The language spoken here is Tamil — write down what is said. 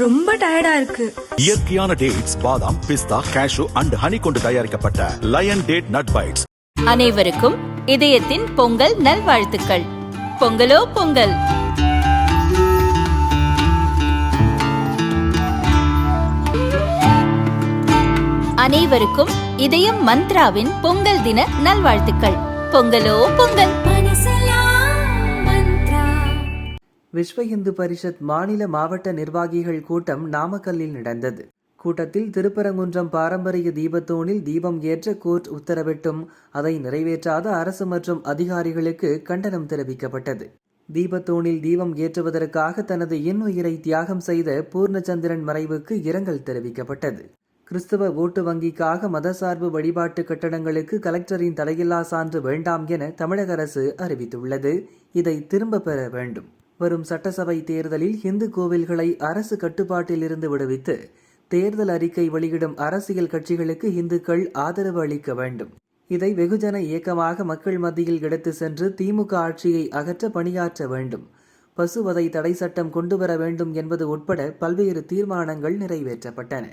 ரொம்ப டயர்டா இருக்கு. இயற்கையான டேட்ஸ், பாதாம், பிஸ்தா, கேஷு அண்ட் ஹனி கொண்டு தயாரிக்கப்பட்ட லயன் டேட் நட் பைட்ஸ். அனைவருக்கும் இதயத்தின் பொங்கல் நல்வாழ்த்துக்கள். பொங்கலோ பொங்கல். அனைவருக்கும் இதயம் மந்த்ராவின் பொங்கல் தின நல்வாழ்த்துக்கள். பொங்கலோ பொங்கல். விஸ்வ இந்து பரிஷத் மாநில மாவட்ட நிர்வாகிகள் கூட்டம் நாமக்கல்லில் நடந்தது. கூட்டத்தில் திருப்பரங்குன்றம் பாரம்பரிய தீபத்தூணில் தீபம் ஏற்ற கோர்ட் உத்தரவிட்டும் அதை நிறைவேற்றாத அரசு மற்றும் அதிகாரிகளுக்கு கண்டனம் தெரிவிக்கப்பட்டது. தீபத்தூணில் தீபம் ஏற்றுவதற்காக தனது இன்னுயிரை தியாகம் செய்த பூர்ணச்சந்திரன் மறைவுக்கு இரங்கல் தெரிவிக்கப்பட்டது. கிறிஸ்தவ ஓட்டு வங்கிக்காக மதசார்பு வழிபாட்டு கட்டடங்களுக்கு கலெக்டரின் தடையில்லா சான்று வேண்டாம் என தமிழக அரசு அறிவித்துள்ளது. இதை திரும்ப பெற வேண்டும். வரும் சட்டசபை தேர்தலில் இந்து கோவில்களை அரசு கட்டுப்பாட்டில் இருந்து விடுவித்து தேர்தல் அறிக்கை வெளியிடும் அரசியல் கட்சிகளுக்கு இந்துக்கள் ஆதரவு அளிக்க வேண்டும். இதை வெகுஜன இயக்கமாக மக்கள் மத்தியில் எடுத்து சென்று திமுக ஆட்சியை அகற்ற பணியாற்ற வேண்டும். பசுவதை தடை சட்டம் கொண்டுவர வேண்டும் என்பது உட்பட பல்வேறு தீர்மானங்கள் நிறைவேற்றப்பட்டன.